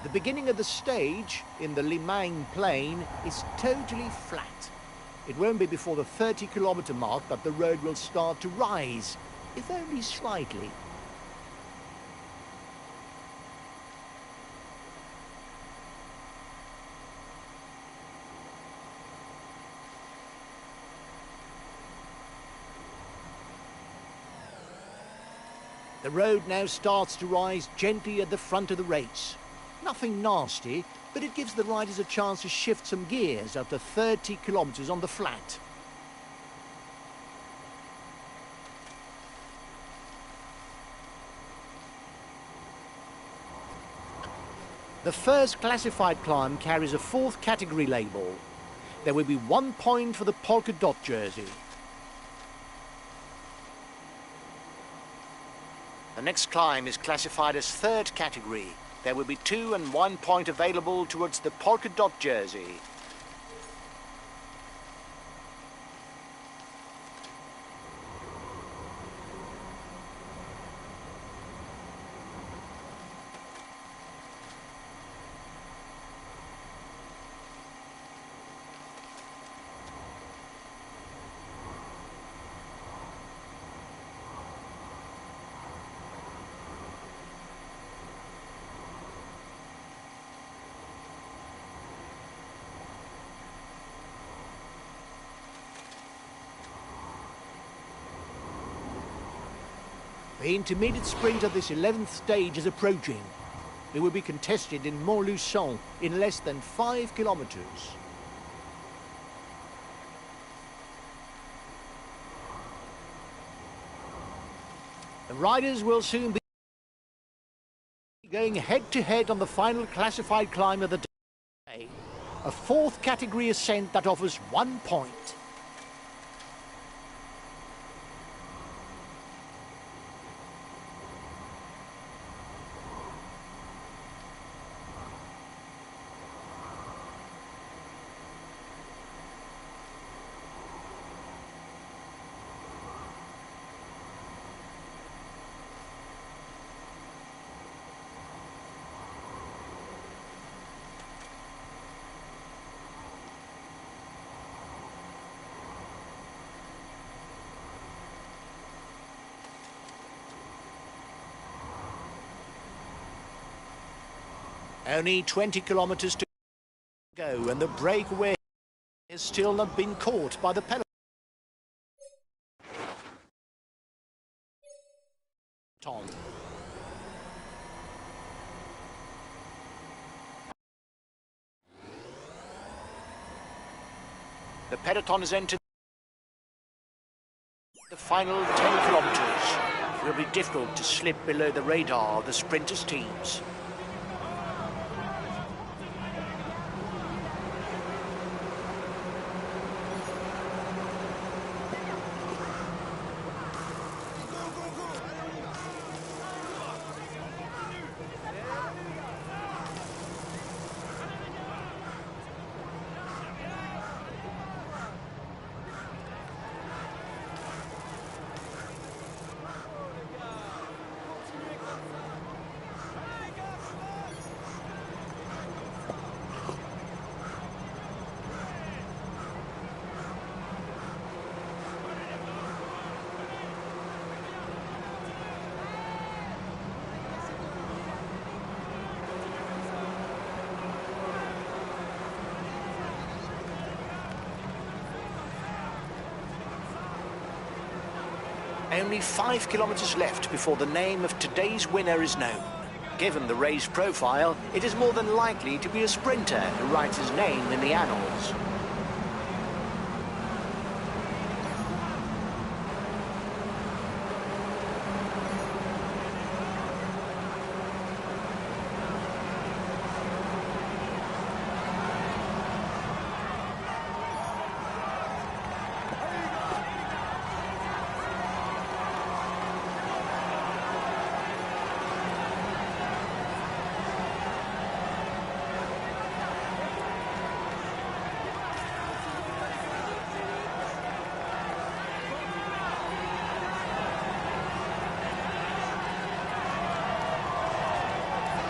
The beginning of the stage, in the Limagne Plain, is totally flat. It won't be before the 30-kilometre mark that the road will start to rise, if only slightly. The road now starts to rise gently at the front of the race. Nothing nasty, but it gives the riders a chance to shift some gears after 30 kilometres on the flat. The first classified climb carries a 4th category label. There will be 1 point for the polka dot jersey. The next climb is classified as 3rd category. There will be 2 and 1 point available towards the polka dot jersey. The intermediate sprint of this 11th stage is approaching. It will be contested in Montluçon in less than 5 kilometres. The riders will soon be going head-to-head on the final classified climb of the day. A 4th category ascent that offers 1 point. Only 20 kilometres to go, and the breakaway has still not been caught by the peloton. The peloton has entered the final 10 kilometres. It will be difficult to slip below the radar of the sprinters' teams. Only 5 kilometres left before the name of today's winner is known. Given the race profile, it is more than likely to be a sprinter who writes his name in the annals.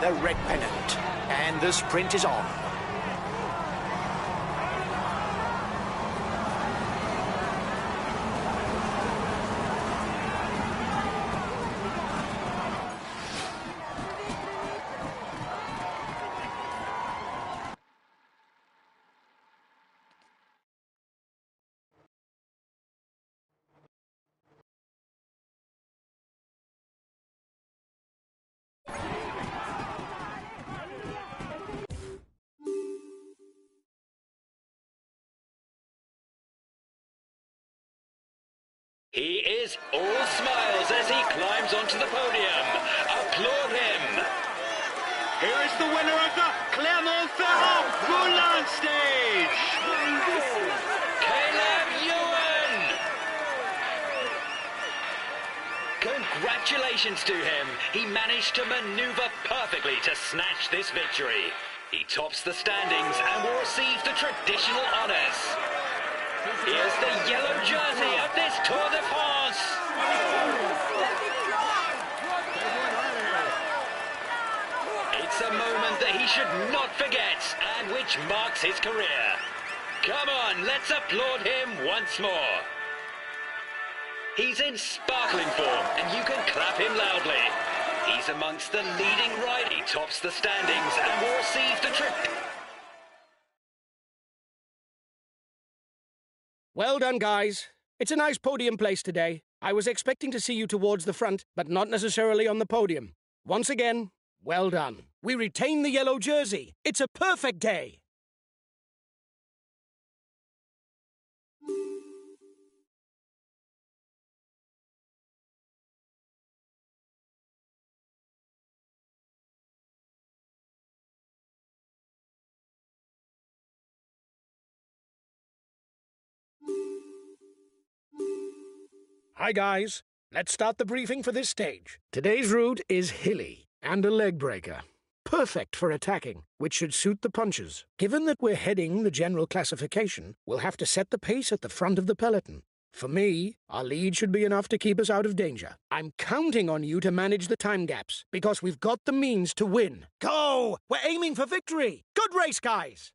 The red pennant. And the sprint is on. He is all smiles as he climbs onto the podium. Applaud him. Here is the winner of the Clermont-Ferrand Moulin stage. Caleb Ewan. Congratulations to him. He managed to maneuver perfectly to snatch this victory. He tops the standings and will receive the traditional honours. Here's the yellow jersey of this Tour de France. It's a moment that he should not forget and which marks his career. Come on, let's applaud him once more. He's in sparkling form and you can clap him loudly. He's amongst the leading riders. He tops the standings and will receive the trip. Well done, guys. It's a nice podium place today. I was expecting to see you towards the front, but not necessarily on the podium. Once again, well done. We retain the yellow jersey. It's a perfect day. Hi guys, let's start the briefing for this stage. Today's route is hilly and a leg breaker. Perfect for attacking, which should suit the punchers. Given that we're heading the general classification, we'll have to set the pace at the front of the peloton. For me, our lead should be enough to keep us out of danger. I'm counting on you to manage the time gaps, because we've got the means to win. Go! We're aiming for victory! Good race, guys!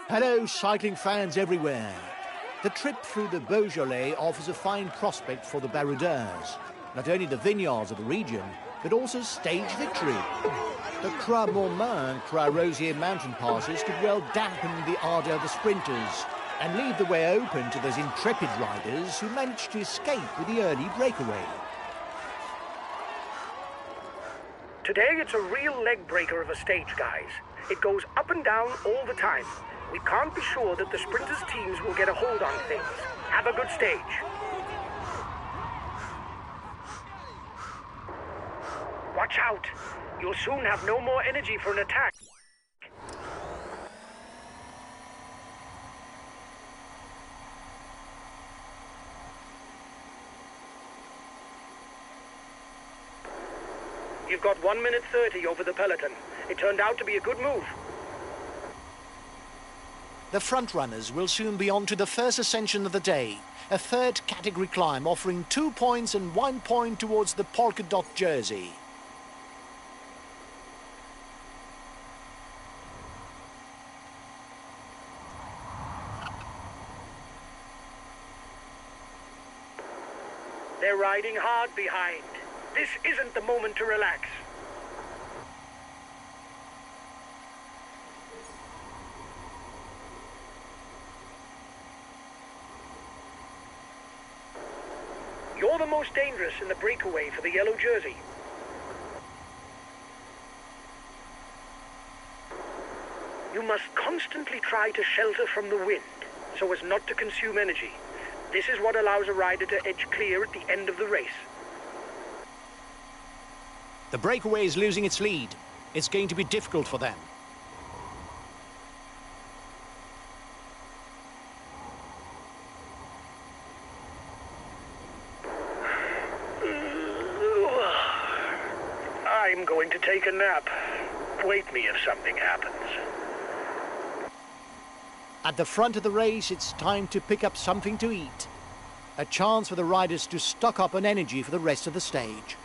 Hello, cycling fans everywhere. The trip through the Beaujolais offers a fine prospect for the Baroudeurs. Not only the vineyards of the region, but also stage victory. The Croix Montmain and Croix Rosier mountain passes could well dampen the ardour of the sprinters and leave the way open to those intrepid riders who managed to escape with the early breakaway. Today it's a real leg breaker of a stage, guys. It goes up and down all the time. We can't be sure that the sprinters' teams will get a hold on things. Have a good stage. Watch out. You'll soon have no more energy for an attack. You've got 1 minute 30 over the peloton. It turned out to be a good move. The front runners will soon be on to the first ascension of the day, a third category climb offering 2 points and 1 point towards the polka dot jersey. They're riding hard behind. This isn't the moment to relax. You're the most dangerous in the breakaway for the yellow jersey. You must constantly try to shelter from the wind so as not to consume energy. This is what allows a rider to edge clear at the end of the race. The breakaway is losing its lead. It's going to be difficult for them. I'm going to take a nap. Wake me if something happens. At the front of the race, it's time to pick up something to eat. A chance for the riders to stock up on energy for the rest of the stage.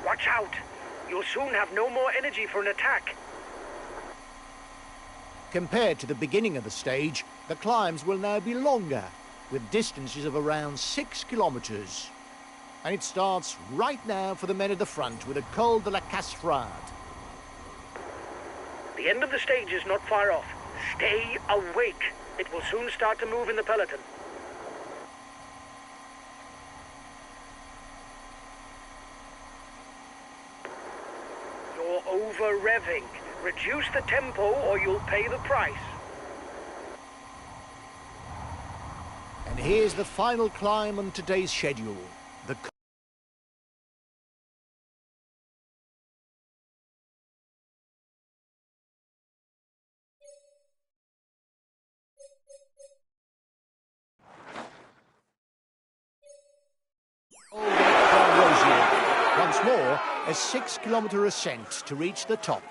Watch out! You'll soon have no more energy for an attack. Compared to the beginning of the stage, the climbs will now be longer, with distances of around 6 kilometers. And it starts right now for the men at the front with a Col de la Casfrade. The end of the stage is not far off. Stay awake. It will soon start to move in the peloton. You're over-revving. Reduce the tempo or you'll pay the price. And here's the final climb on today's schedule. The Once more, a 6-kilometer ascent to reach the top.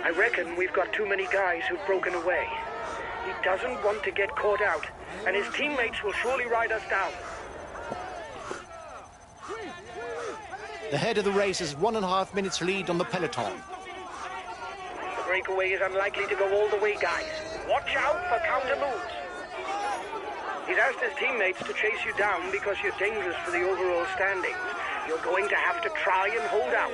I reckon we've got too many guys who've broken away. He doesn't want to get caught out, and his teammates will surely ride us down. The head of the race has 1.5 minutes lead on the peloton. The breakaway is unlikely to go all the way, guys. Watch out for counter moves. He's asked his teammates to chase you down because you're dangerous for the overall standings. You're going to have to try and hold out.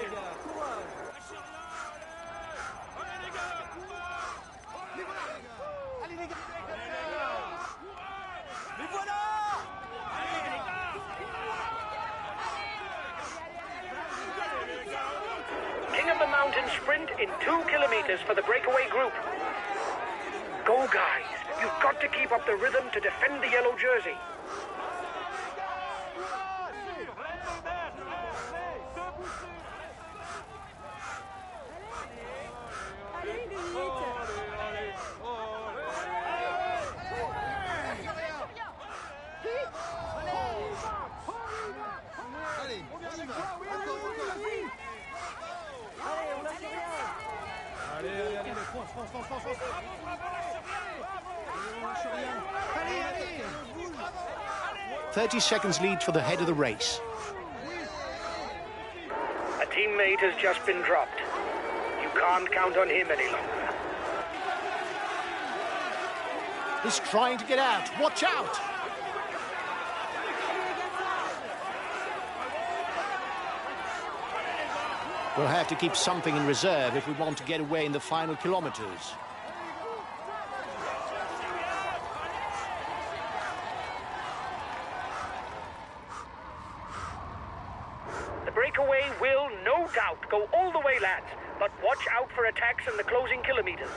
King of the Mountain sprint in 2 kilometers for the breakaway group. Go, guys. You've got to keep up the rhythm to defend the yellow jersey. Allez, 30 seconds lead for the head of the race. A teammate has just been dropped. You can't count on him any longer. He's trying to get out. Watch out! We'll have to keep something in reserve if we want to get away in the final kilometers. The breakaway will, no doubt, go all the way, lads. But watch out for attacks in the closing kilometers.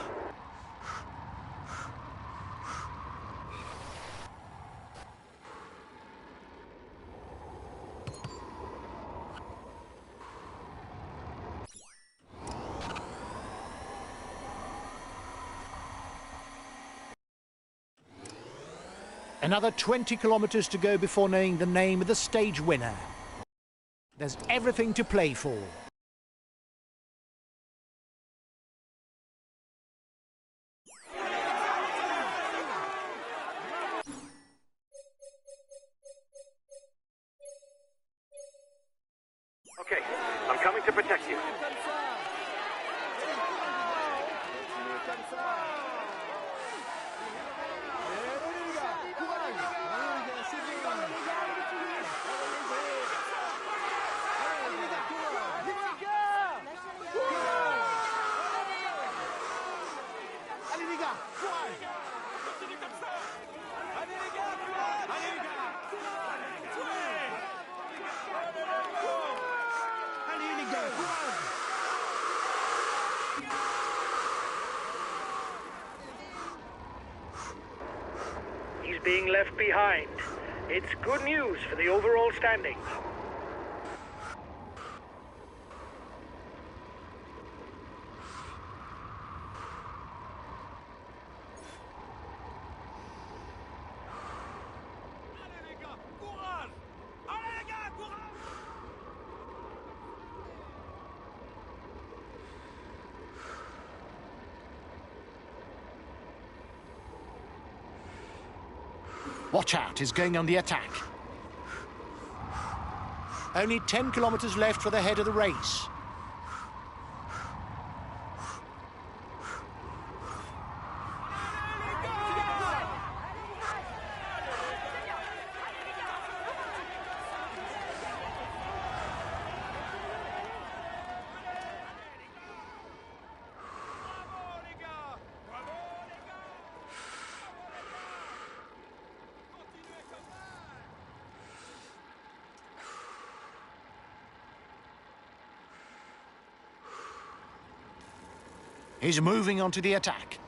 Another 20 kilometers to go before knowing the name of the stage winner. There's everything to play for. Okay, I'm coming to protect you. being left behind. It's good news for the overall standings. Watch Out is going on the attack. Only 10 kilometres left for the head of the race. He's moving on to the attack.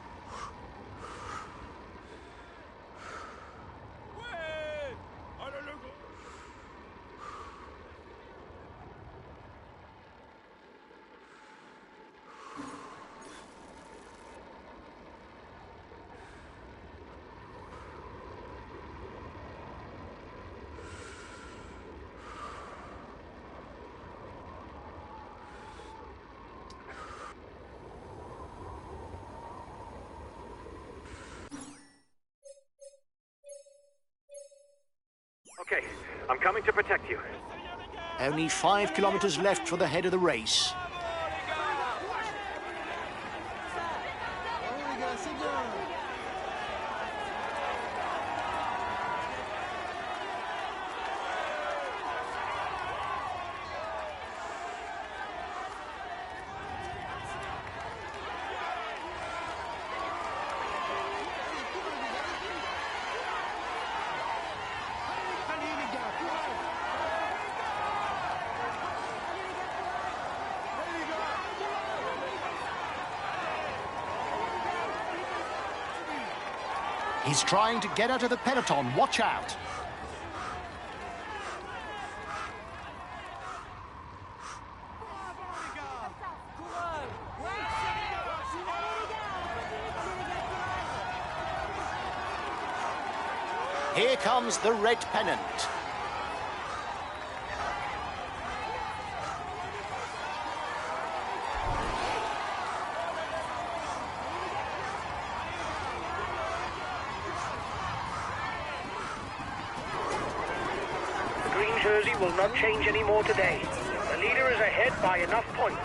Okay, I'm coming to protect you. Only 5 kilometres left for the head of the race. He's trying to get out of the peloton. Watch out. Here comes the red pennant. Jersey will not change any more today. The leader is ahead by enough points.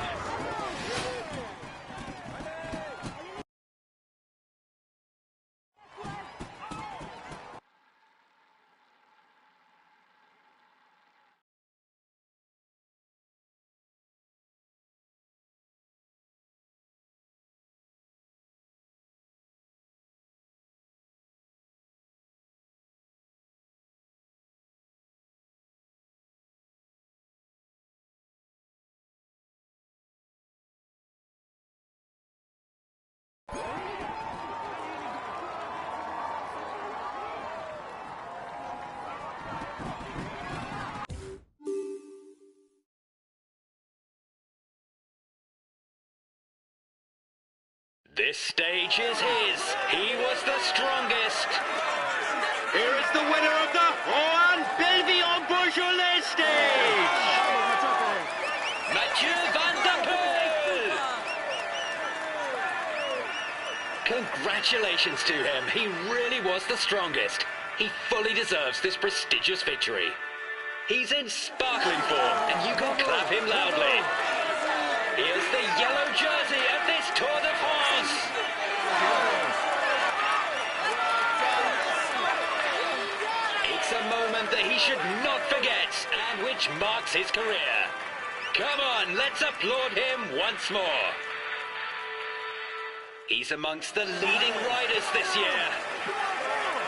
This stage is his. He was the strongest. Here is the winner of the Rohan Belvion-Beaujolais stage. Mathieu van der Poel. Congratulations to him. He really was the strongest. He fully deserves this prestigious victory. He's in sparkling form, and you can clap him loudly. Here's the yellow jersey at this Tour de France. It's a moment that he should not forget, and which marks his career. Come on, let's applaud him once more. He's amongst the leading riders this year.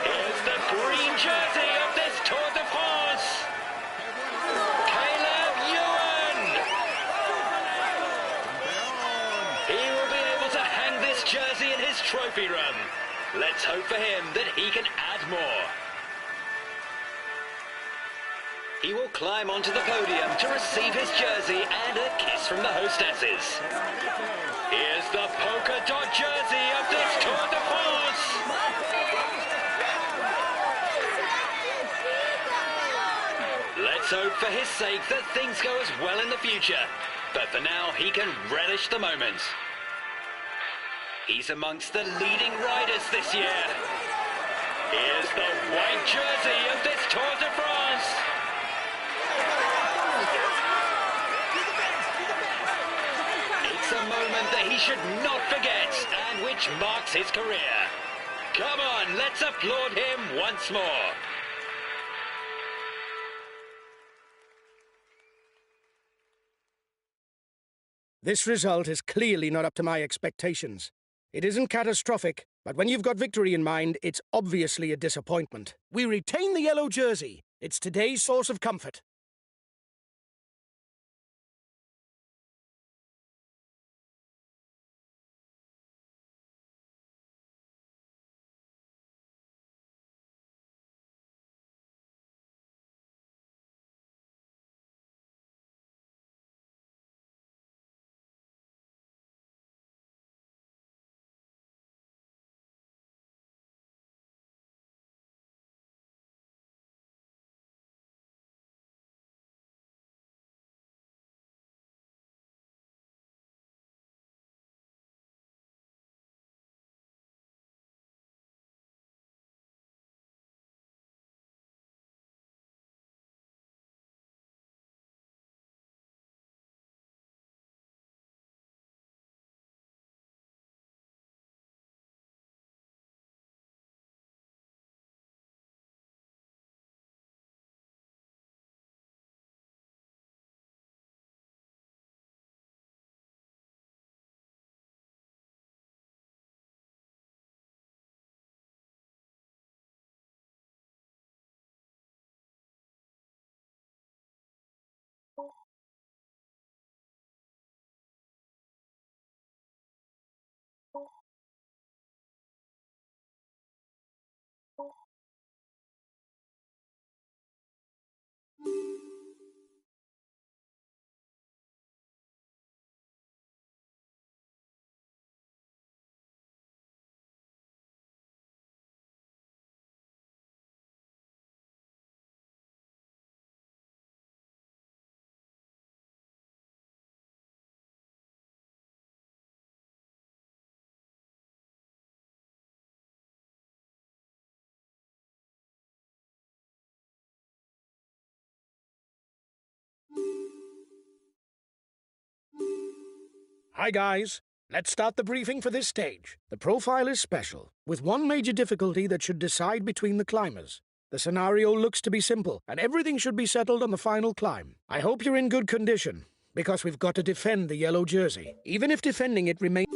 Here's the green jersey of this Tour de France. Caleb Ewan. He will be able to hang this jersey in his trophy room. Let's hope for him that he can add more. climb onto the podium to receive his jersey and a kiss from the hostesses. Here's the polka dot jersey of this Tour de France. Let's hope for his sake that things go as well in the future. But for now, he can relish the moment. He's amongst the leading riders this year. Here's the white jersey of this Tour de France. It's a moment that he should not forget and which marks his career. Come on, let's applaud him once more. This result is clearly not up to my expectations. It isn't catastrophic, but when you've got victory in mind, it's obviously a disappointment. We retain the yellow jersey. It's today's source of comfort. Hi guys, let's start the briefing for this stage. The profile is special, with one major difficulty that should decide between the climbers. The scenario looks to be simple, and everything should be settled on the final climb. I hope you're in good condition, because we've got to defend the yellow jersey, even if defending it remains...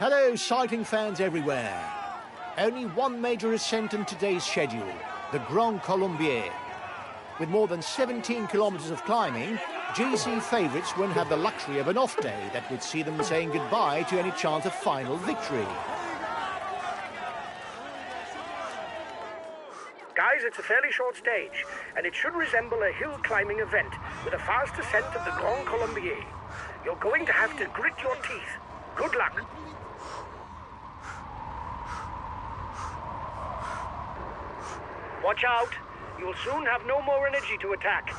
Hello, cycling fans everywhere. Only one major ascent in today's schedule, the Grand Colombier. With more than 17 kilometres of climbing, GC favourites won't have the luxury of an off day that would see them saying goodbye to any chance of final victory. Guys, it's a fairly short stage, and it should resemble a hill climbing event with a fast ascent of the Grand Colombier. You're going to have to grit your teeth. Good luck. Watch out. You'll soon have no more energy to attack.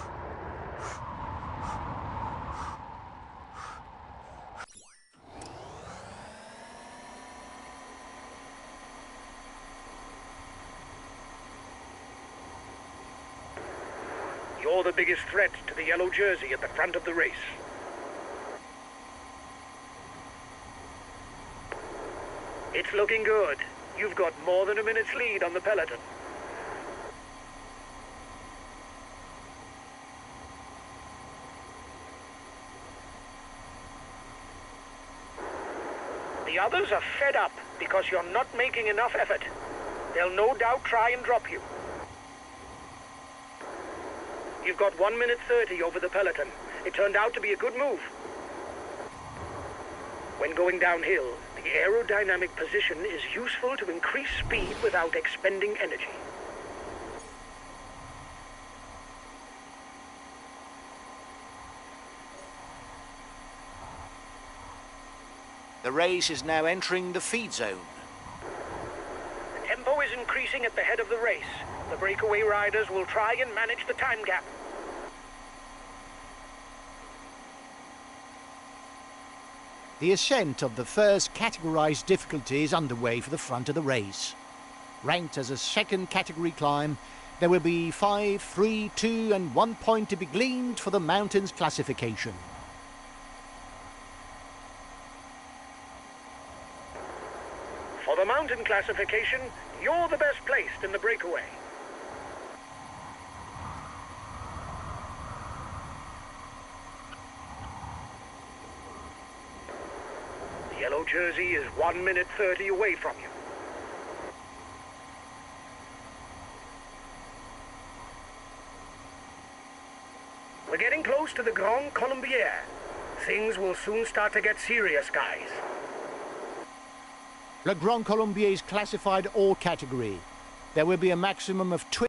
You're the biggest threat to the yellow jersey at the front of the race. It's looking good. You've got more than a minute's lead on the peloton. The others are fed up because you're not making enough effort. They'll no doubt try and drop you. You've got 1 minute 30 over the peloton. It turned out to be a good move. When going downhill, the aerodynamic position is useful to increase speed without expending energy. The race is now entering the feed zone. The tempo is increasing at the head of the race. The breakaway riders will try and manage the time gap. The ascent of the first categorized difficulty is underway for the front of the race. Ranked as a second category climb, there will be 5, 3, 2 and 1 point to be gleaned for the mountains classification. For the mountain classification, you're the best placed in the breakaway. The yellow jersey is 1 minute 30 away from you. We're getting close to the Grand Colombier. Things will soon start to get serious, guys. Le Grand Colombier is classified all category. There will be a maximum of 20.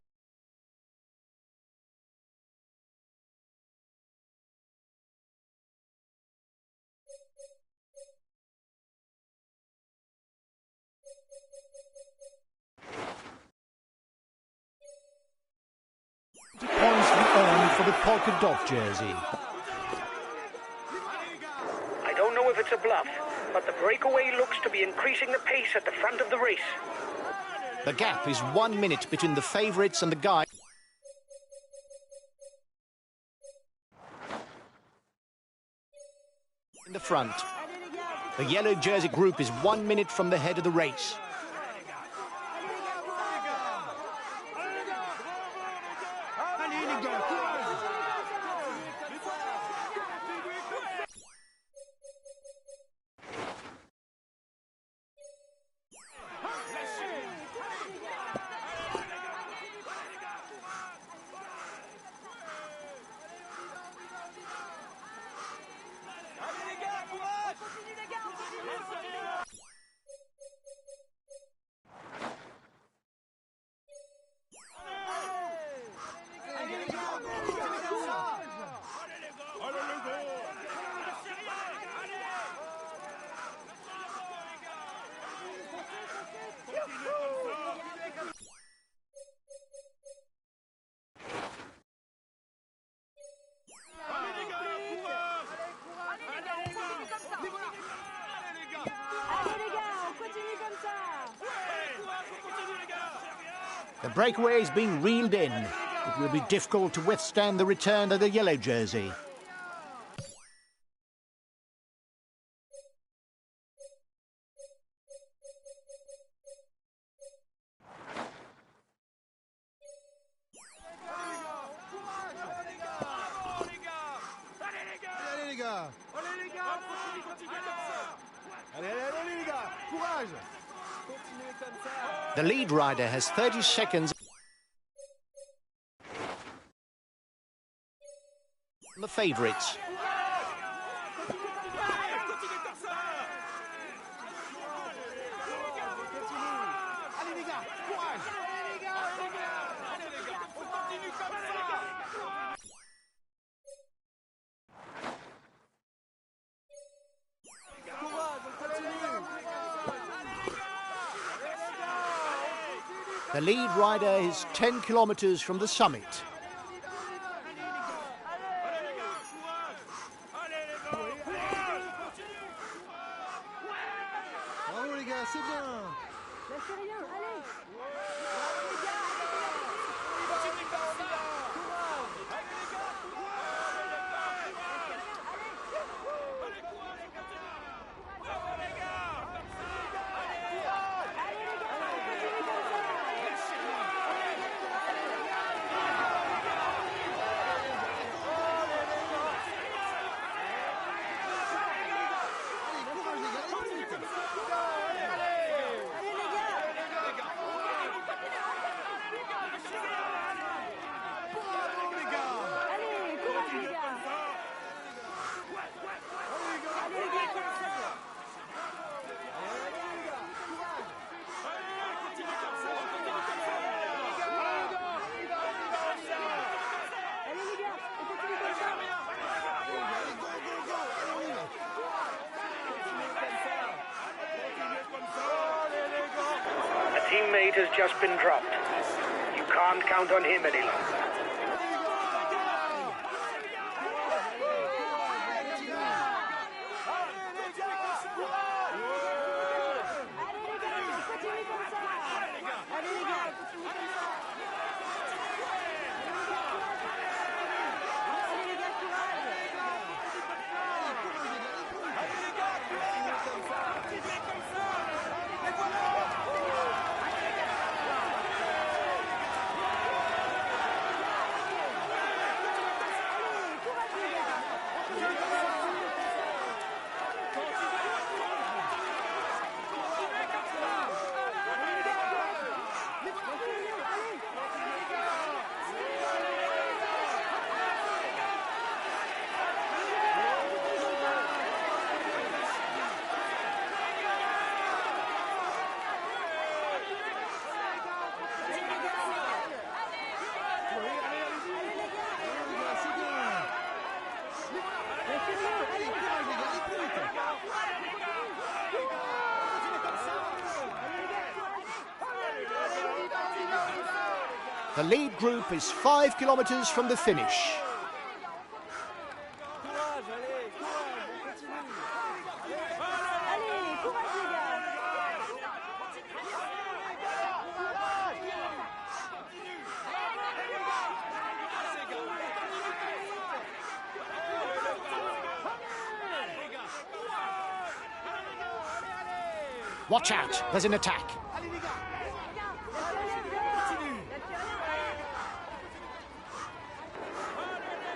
Points to be earned for the polka dot jersey. I don't know if it's a bluff, but the breakaway looks to be increasing the pace at the front of the race. The gap is 1 minute between the favourites and the guide. In the front. The yellow jersey group is 1 minute from the head of the race. The breakaway is being reeled in. It will be difficult to withstand the return of the yellow jersey. The lead rider has 30 seconds. The favourites. The lead rider is 10 kilometres from the summit. Bravo les gars, c'est bien. Lâchez rien, allez. teammate has just been dropped. You can't count on him any longer. The lead group is 5 kilometers from the finish. Watch out, there's an attack.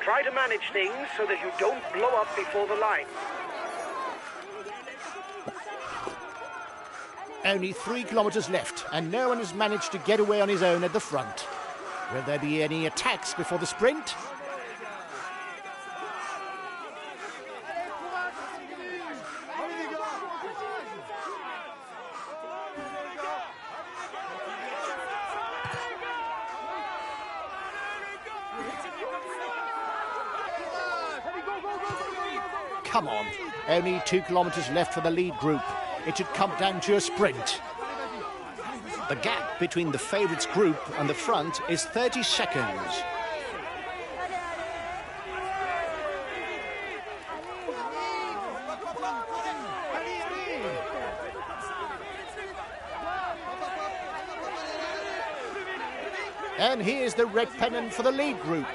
Try to manage things so that you don't blow up before the line. Only 3 kilometers left, and no one has managed to get away on his own at the front. Will there be any attacks before the sprint? Come on, only 2 kilometers left for the lead group. It should come down to a sprint. The gap between the favourites group and the front is 30 seconds. And here's the red pennant for the lead group.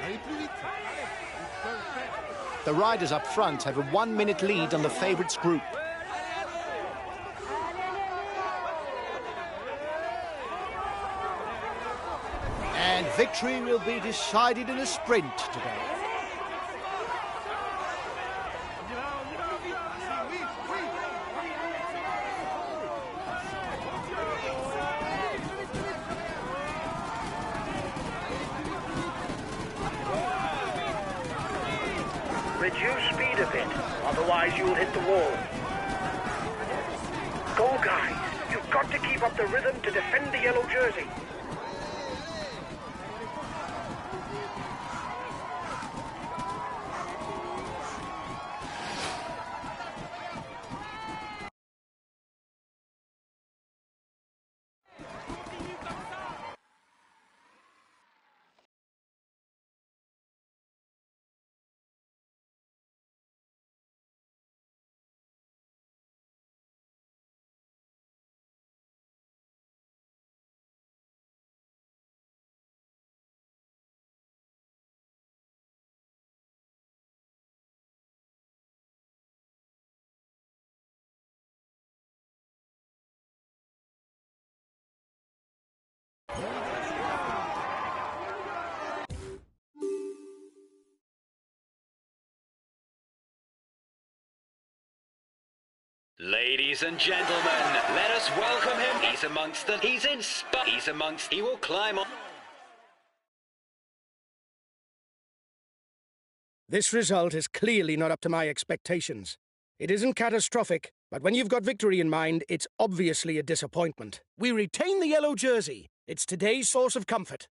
The riders up front have a 1-minute lead on the favourites group. And victory will be decided in a sprint today. Reduce speed a bit, otherwise you'll hit the wall. Go, guys. You've got to keep up the rhythm to defend the yellow jersey. Ladies and gentlemen, let us welcome him. He will climb on. This result is clearly not up to my expectations. It isn't catastrophic, but when you've got victory in mind, it's obviously a disappointment. We retain the yellow jersey. It's today's source of comfort.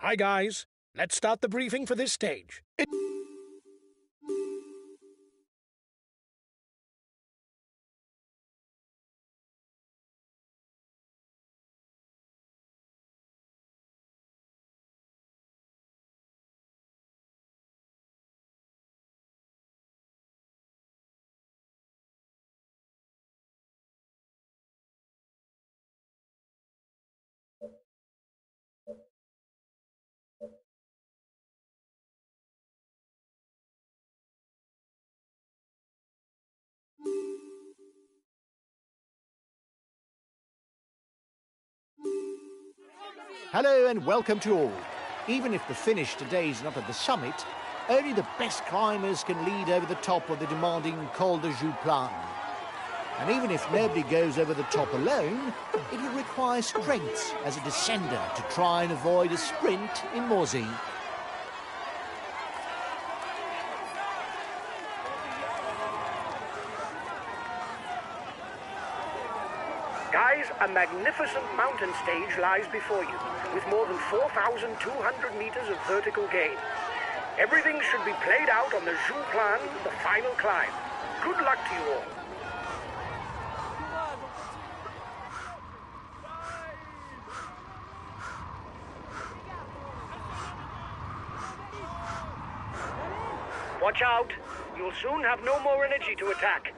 Hi, guys. Let's start the briefing for this stage. Hello and welcome to all. Even if the finish today is not at the summit, only the best climbers can lead over the top of the demanding Col de Jouplan. And even if nobody goes over the top alone, it will require strength as a descender to try and avoid a sprint in Morzy. Guys, a magnificent mountain stage lies before you, with more than 4,200 meters of vertical gain. Everything should be played out on the Jouplan, the final climb. Good luck to you all. Watch out. You'll soon have no more energy to attack.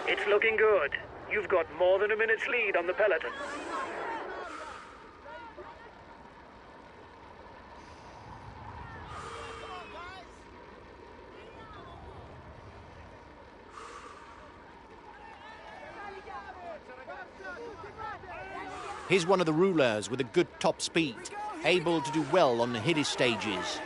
It's looking good. You've got more than a minute's lead on the peloton. Here's one of the rulers with a good top speed, able to do well on the hilly stages.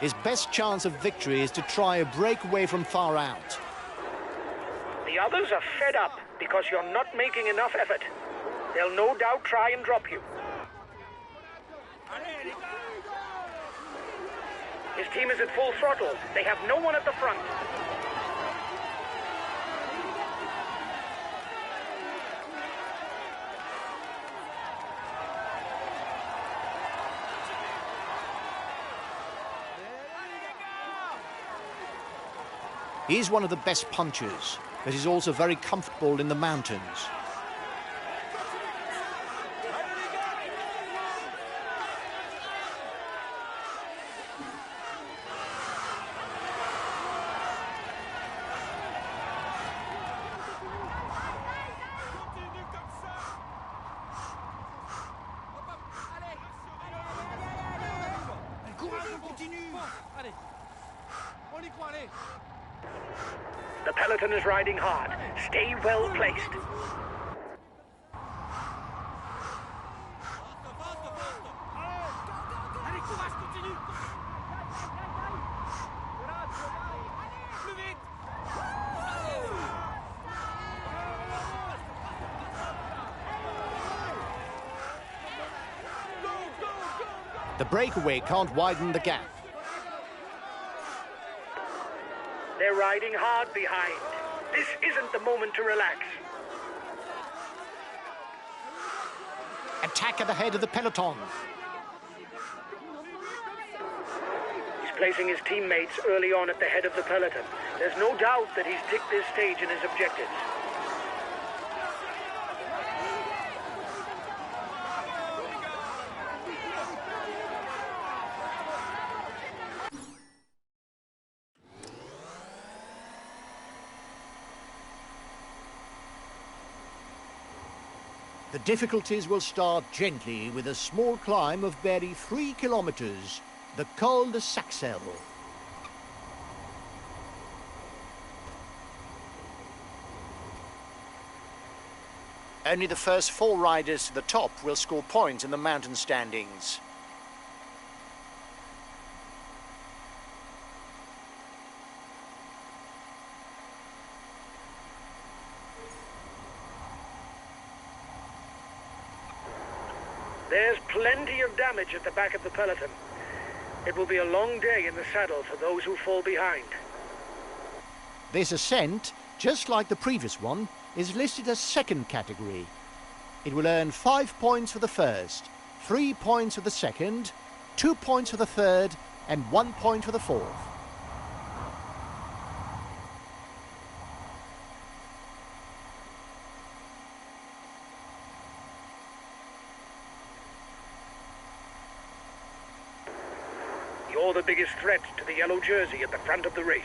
His best chance of victory is to try a breakaway from far out. The others are fed up because you're not making enough effort. They'll no doubt try and drop you. His team is at full throttle. They have no one at the front. He's one of the best punchers, but he's also very comfortable in the mountains. The peloton is riding hard. Stay well placed. The breakaway can't widen the gap. They're riding hard behind. This isn't the moment to relax. Attack at the head of the peloton. He's placing his teammates early on at the head of the peloton. There's no doubt that he's ticked this stage in his objectives. The difficulties will start gently with a small climb of barely 3 kilometers, the Col de Saxel. Only the first 4 riders to the top will score points in the mountain standings. There's plenty of damage at the back of the peloton. It will be a long day in the saddle for those who fall behind. This ascent, just like the previous one, is listed as second category. It will earn 5 points for the first, 3 points for the second, 2 points for the third, and 1 point for the fourth. You're the biggest threat to the yellow jersey at the front of the race.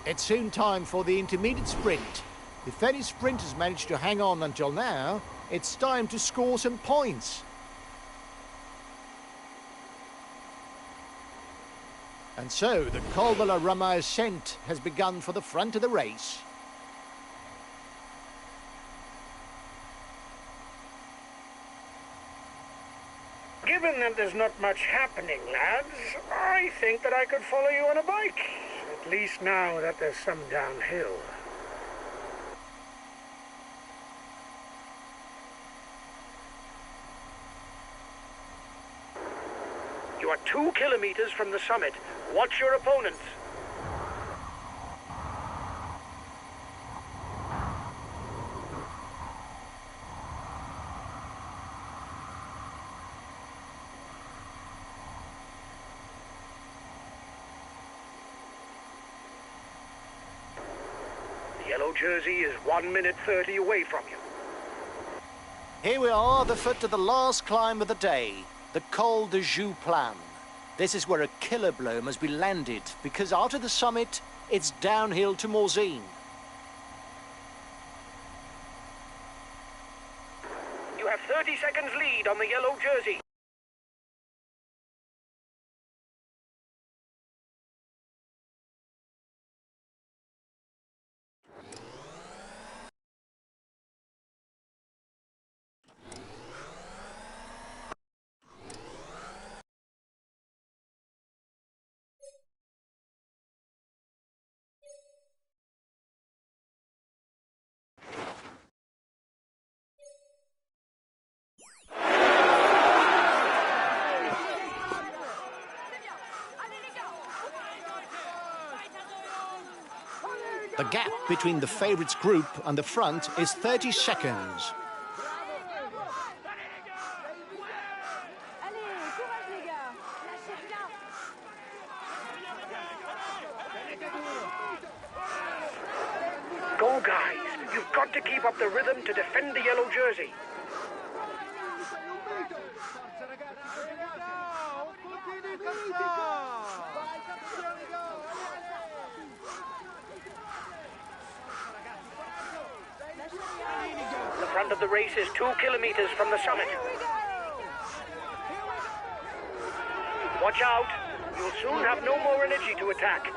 It's soon time for the intermediate sprint. If any sprinters managed to hang on until now, it's time to score some points. And so the Col de la Rama ascent has begun for the front of the race. Given that there's not much happening, lads, I think that I could follow you on a bike. At least now that there's some downhill. You are 2 kilometers from the summit. Watch your opponents. Yellow jersey is 1 minute 30 away from you. Here we are, the foot of the last climb of the day, the Col de Joux Plane. This is where a killer blow must be landed, because after the summit, it's downhill to Morzine. You have 30 seconds lead on the yellow jersey. The gap between the favourites group and the front is 30 seconds. Allez, courage les gars. Lâchez rien. Go, guys. You've got to keep up the rhythm to defend the yellow jersey. The front of the race is 2 kilometers from the summit. Watch out. You'll soon have no more energy to attack.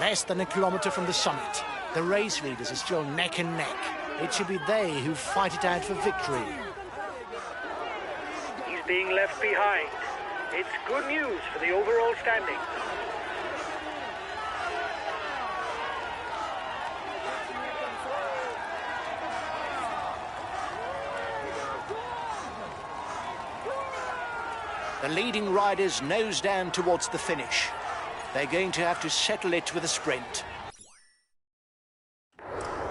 Less than a kilometre from the summit, the race leaders are still neck and neck. It should be they who fight it out for victory. He's being left behind. It's good news for the overall standing. The leading riders nose down towards the finish. They're going to have to settle it with a sprint.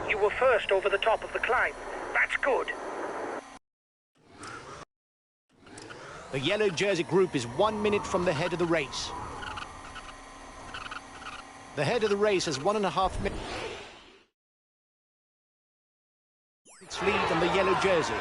You were first over the top of the climb. That's good. The yellow jersey group is 1 minute from the head of the race. The head of the race has 1.5 minutes lead on the yellow jersey.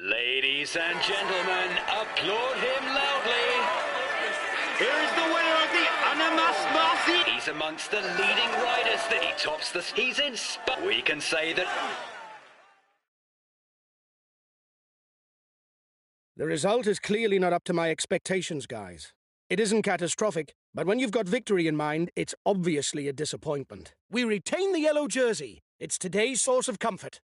Ladies and gentlemen, applaud him loudly. Here is the winner of the Annemasse Marcy. He's amongst the leading riders that he tops the... He's inspired. We can say that... The result is clearly not up to my expectations, guys. It isn't catastrophic, but when you've got victory in mind, it's obviously a disappointment. We retain the yellow jersey. It's today's source of comfort.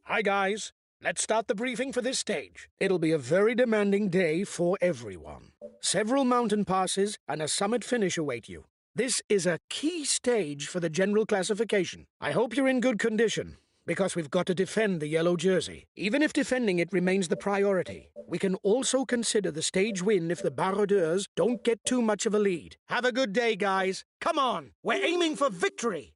Hi, guys. Let's start the briefing for this stage. It'll be a very demanding day for everyone. Several mountain passes and a summit finish await you. This is a key stage for the general classification. I hope you're in good condition, because we've got to defend the yellow jersey. Even if defending it remains the priority, we can also consider the stage win if the Baroudeurs don't get too much of a lead. Have a good day, guys. Come on, we're aiming for victory!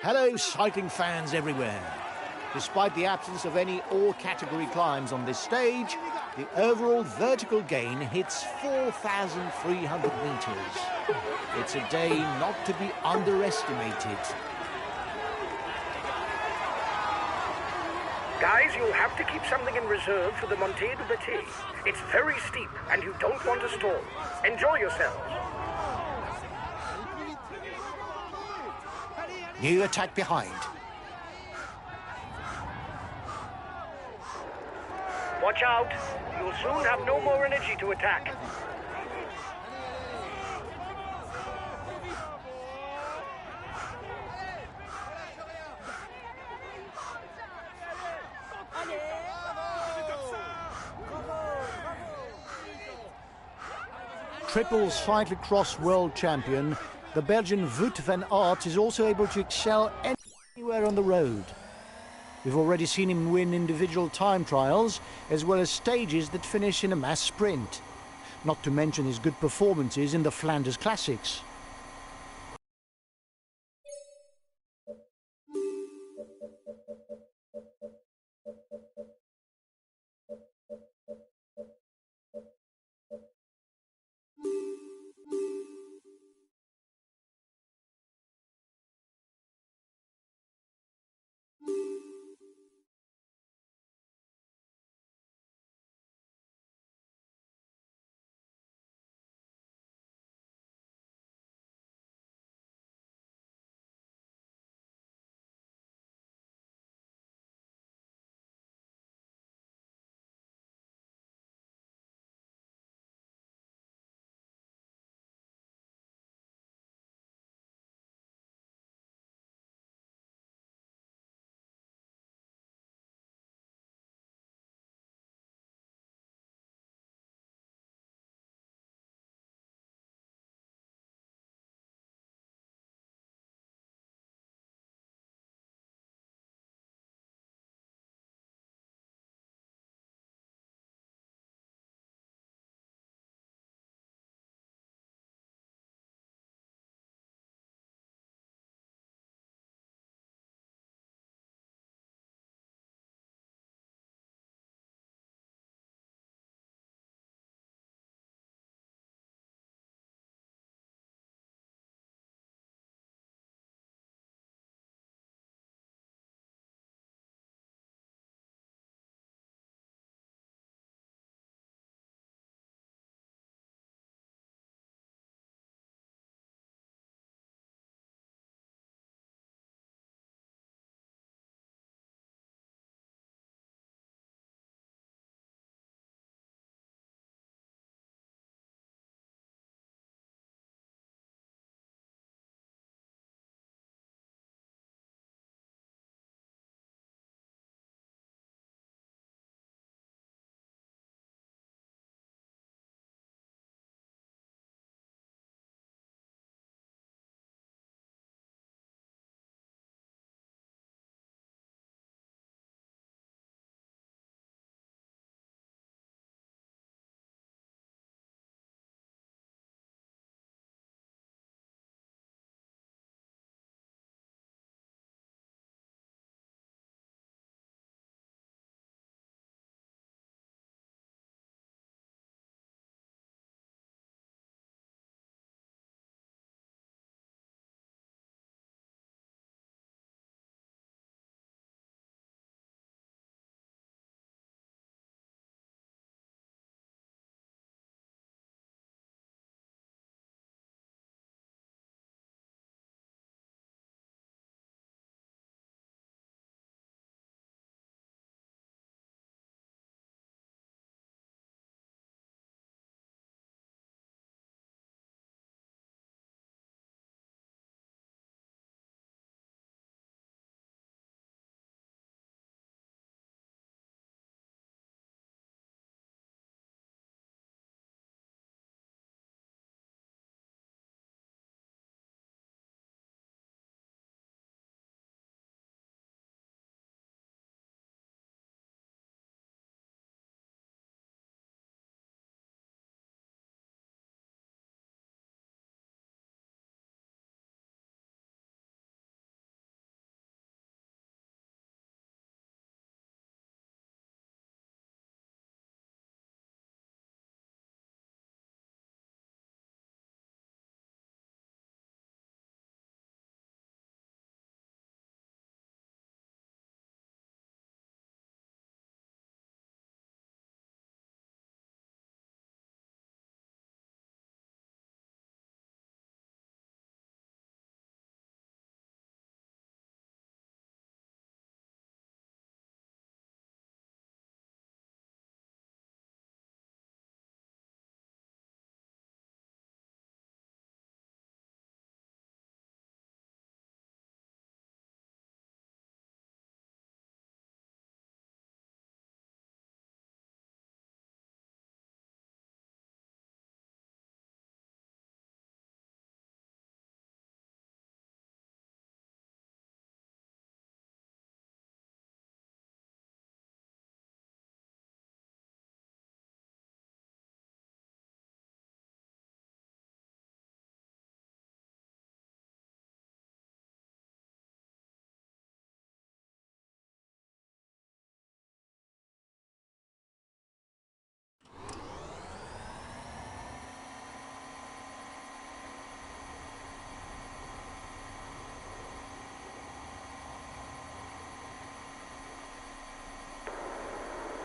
Hello, cycling fans everywhere. Despite the absence of any all-category climbs on this stage, the overall vertical gain hits 4,300 metres. It's a day not to be underestimated. Guys, you'll have to keep something in reserve for the Montée du Bâti. It's very steep, and you don't want to stall. Enjoy yourselves. New attack behind. Watch out. You'll soon have no more energy to attack. Triple cyclocross world champion, the Belgian Wout van Aert is also able to excel anywhere on the road. We've already seen him win individual time trials, as well as stages that finish in a mass sprint. Not to mention his good performances in the Flanders Classics.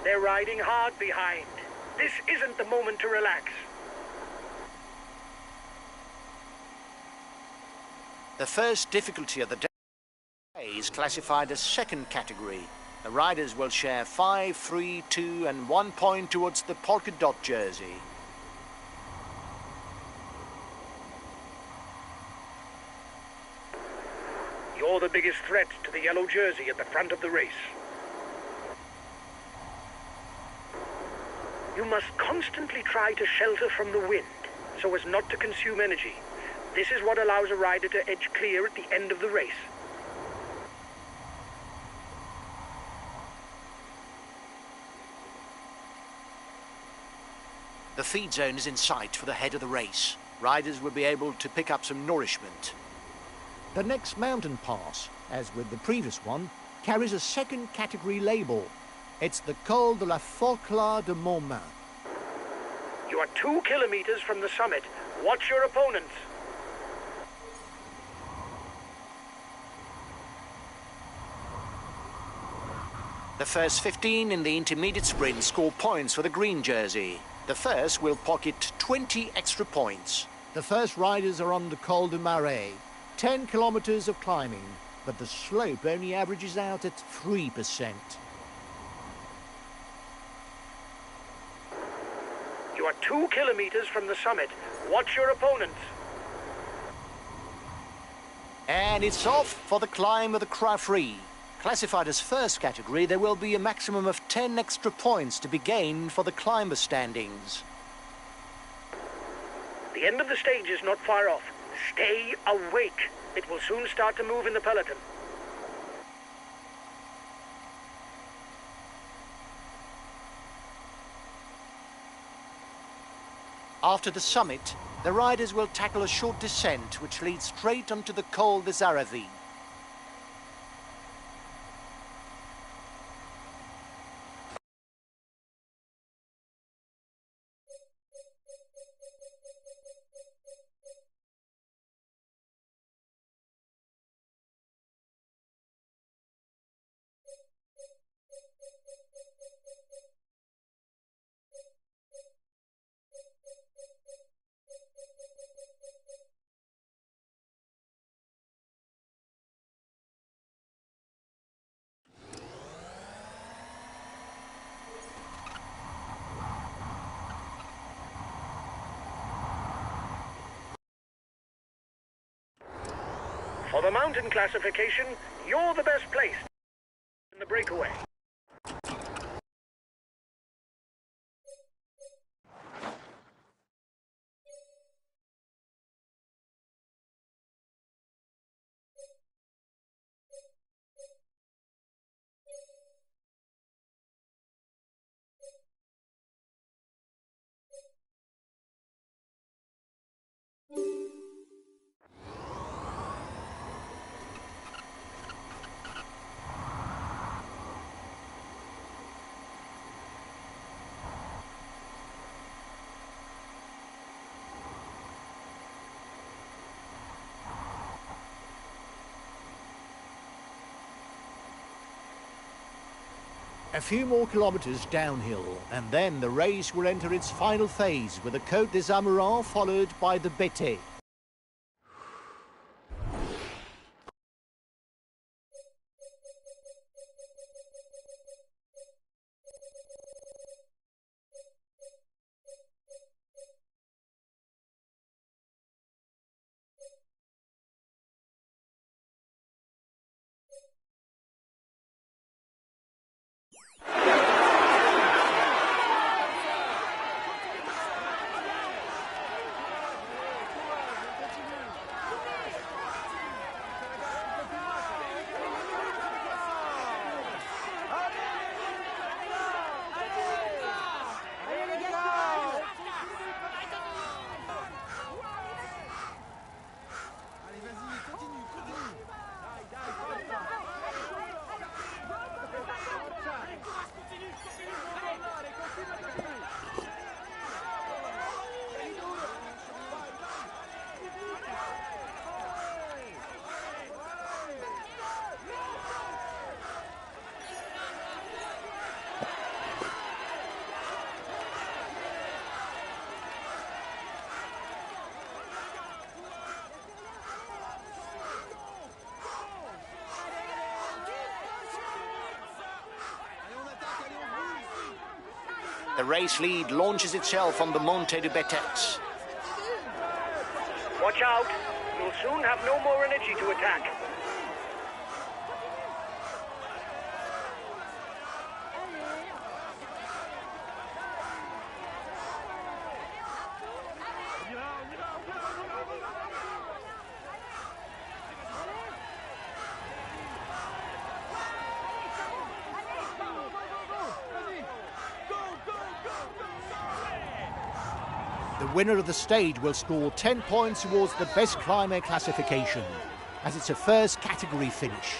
They're riding hard behind. This isn't the moment to relax. The first difficulty of the day is classified as second category. The riders will share 5, 3, 2 and 1 point towards the polka dot jersey. You're the biggest threat to the yellow jersey at the front of the race. You must constantly try to shelter from the wind so as not to consume energy. This is what allows a rider to edge clear at the end of the race. The feed zone is in sight for the head of the race. Riders will be able to pick up some nourishment. The next mountain pass, as with the previous one, carries a second category label. It's the Col de la Folklore de Montmain. You are 2 kilometers from the summit. Watch your opponents. The first 15 in the intermediate sprint score points for the green jersey. The first will pocket 20 extra points. The first riders are on the Col de Marais. 10 kilometers of climbing, but the slope only averages out at 3%. You are 2 kilometers from the summit. Watch your opponents. And it's off for the climb of the Croix Free. Classified as first category, there will be a maximum of 10 extra points to be gained for the climber standings. The end of the stage is not far off. Stay awake. It will soon start to move in the peloton. After the summit, the riders will tackle a short descent which leads straight onto the Col des Aravis. For the mountain classification, you're the best placed in the breakaway. A few more kilometers downhill, and then the race will enter its final phase with the Côte des Amirants followed by the Bété. The race lead launches itself on the Monte de Betets. Watch out. You'll soon have no more energy to attack. The winner of the stage will score 10 points towards the best climber classification, as it's a first category finish.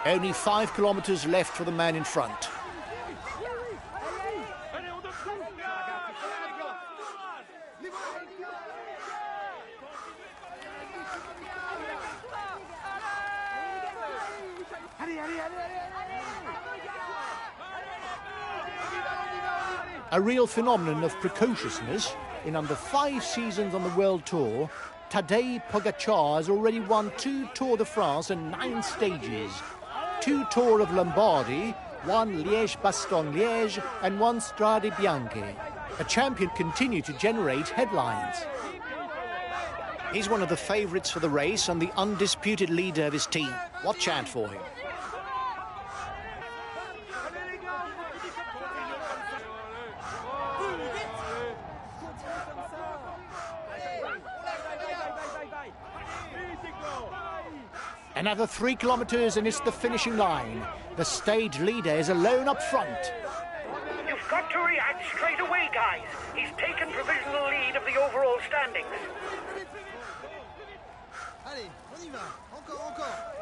Only 5 kilometers left for the man in front. A real phenomenon of precociousness. In under 5 seasons on the World Tour, Tadej Pogačar has already won 2 Tour de France and 9 stages, 2 Tour of Lombardy, 1 Liège-Bastogne-Liège and 1 Strade Bianche. A champion continued to generate headlines. He's one of the favourites for the race and the undisputed leader of his team. Watch out for him. Another 3 kilometres and it's the finishing line. The stage leader is alone up front. You've got to react straight away, guys. He's taken provisional lead of the overall standings. Allez, on y va. Encore, encore.